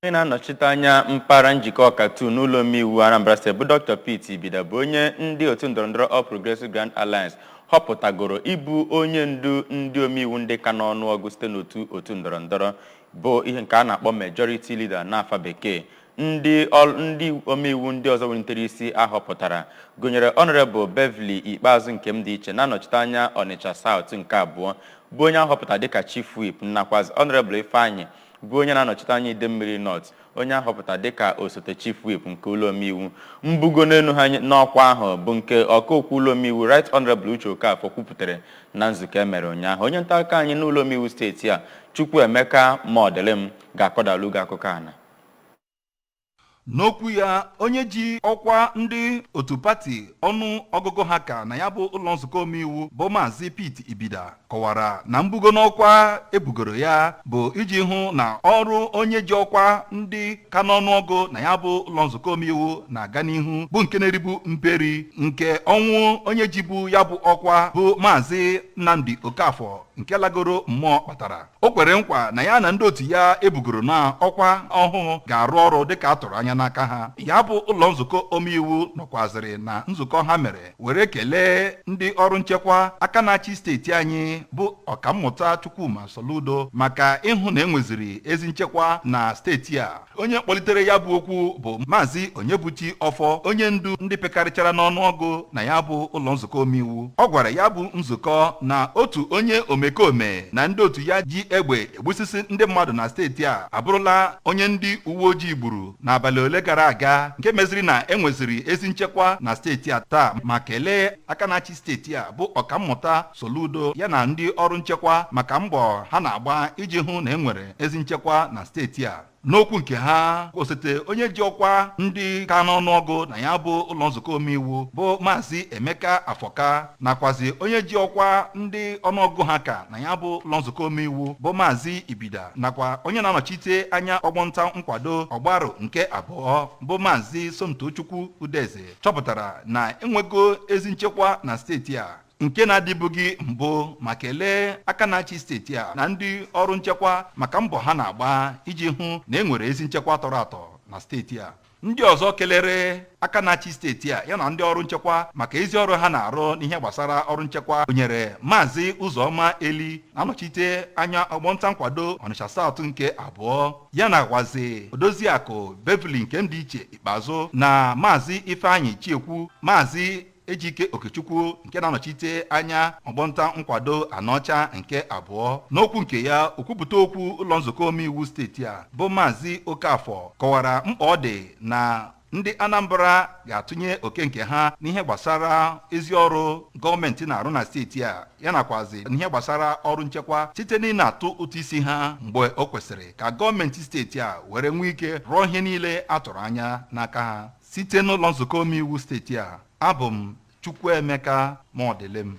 Onye na-anọchite anya mpaghara njikọ ọkatu n'ụlọ omeiwu Anambra Steeti bụ Dr. Pete Ibida bụ onye ndị otu ndọrọndọrọ All Progressive Grand Alliance họpụtagoro ịbụ onye ndu ndị omeiwu ndị ka n'ọnụọgụ site n'otu otu ndọrọndọrọ bụ ihe nke a na-akpọ majority leader n'afa bekee. Ndị omeiwu ndị ọzọ welitere isi ahọpụtara gụnyere Honorable Beverly Ikpeazụ Nkemdiiche na-anọchite anya Onitsha South nke abụọ bụ onye ahọpụtara dịka Chief Whip, nakwazi Honorable Ifeanyi bụ onye na-anọchite anya Idemmiri North onye ahọpụtara dịka osote Chief Whip nke ụlọ omeiwu. Mbugo n'elu ha n'ọkwa ahụ bụ nke ọkaokwu ụlọ omeiwu Right Honorable Uche Okafọ kwupụtara na nzukọ emere ụnyaahụ. Onye nta akụkọ anyị n'ụlọ omeiwu steeti a Chukwuemeka Modelem ga-akọdalu gị akụkọ a. N'okwu ya, onye ji ọkwa ndị otu pati ọnụ ọgụgụ ha ka na ya bụ ụlọ nzukọ omeiwu bụ Maazị Pete Ibida kọwara na mbugo n'ọkwa ebugoro ya bụ iji hụ na ọrụ onye ji ọkwa ndị ka n'ọnụọgụ na ya bụ ụlọ nzukọ omeiwu na-aga n'ihu bụ nke na-eribu mperi nke ọnwụ onye jibu ya bụ ọkwa bụ Maazị Nnamdi Okafọ nke lagoro mmụọ kpatara. O kwere nkwa na ya na ndị otu ya ebugoro na ọkwa ọhụụ ga-arụ ọrụ dịka a tụrụ anya n'aka ha. Ya bụ ụlọ nzukọ omeiwu nọkwazịrị na nzukọ ha mere were kelee ndị ọrụ nchekwa aka na-achị steeti anyị bụ ọkammụta Chukwuma Soludo maka ịhụ na enweziri ezi nchekwa na steeti a. Onye kpọlitere ya bụ okwu bụ Maazị Onyebuchi Ọfọ, onye ndu ndị pekarịchara n'ọnụọgụ na ya bụ ụlọ nzukọ omeiwu. Ọ gwara ya bụ nzukọ na otu onye omekome na ndị otu ya ji egbe egbusisi ndị mmadụ na steeti a abụrụla onye ndị uwe ojii gburu n'abalị ole gara aga, nke meziri na enweziri ezi nchekwa na steeti a taa, ma kelee aka na-achị steeti a bụ ọkammụta Soludo ya na ndị ọrụ nchekwa maka mbọ ha na-agba iji hụ na enwere ezi nchekwa na steeti a. N'okwu nke ha, osote onye ji ọkwa ndị ka n'ọnụọgụ na ya bụ ụlọ nzukọ omeiwu bụ Maazị Emeka Afọka nakwazi onye ji ọkwa ndị ọnụọgụ ha ka na ya bụ ụlọ nzukọ omeiwu bụ Maazị Ibida nakwa onye na-anọchite anya ọgbọnta nkwado ọgbarụ nke abụọ bụ Maazị Somtochukwu Udeze chọpụtara na enwego ezi nchekwa na steeti a nke na-adịbụghị mbụ, ma kelee aka na-achị steeti a na ndị ọrụ nchekwa maka mbọ ha na-agba iji hụ na enwere ezi nchekwa tọrọ atọ na steeti a. Ndị ọzọ kelere aka na-achị steeti a ya na ndị ọrụ nchekwa maka ezi ọrụ ha na-arụ n'ihe gbasara ọrụ nchekwa gụnyere Maazị Ụzọma Eli na-anọchite anya ọgbọnta nkwado Onitsha South nke abụọ ya na gwazi Odoziakụ Beverly Nkemdiiche Ikpeazụ na Maazị Ifeanyi Chiekwu, Maazị Ejike Okechukwu nke na-anọchite anya ọgbọnta nkwado Anọcha nke abụọ. N'okwu nke ya, okwupụta okwu ụlọ nzukọ omeiwu steeti a bụ Maazị Okafọ kọwara mkpa ọ dị na ndị Anambra ga-atụnye oke nke ha n'ihe gbasara ezi ọrụ gọọmenti na-arụ na steeti a ya nakwazi n'ihe gbasara ọrụ nchekwa site n'ịna-atụ ụtụ isi ha mgbe o kwesịrị ka gọọmenti steeti a were nwee ike rụọ ihe niile a tụrụ anya n'aka ha. Site n'ụlọ nzukọ omeiwu steeti a, abụ m Chukwuemeka Modelem.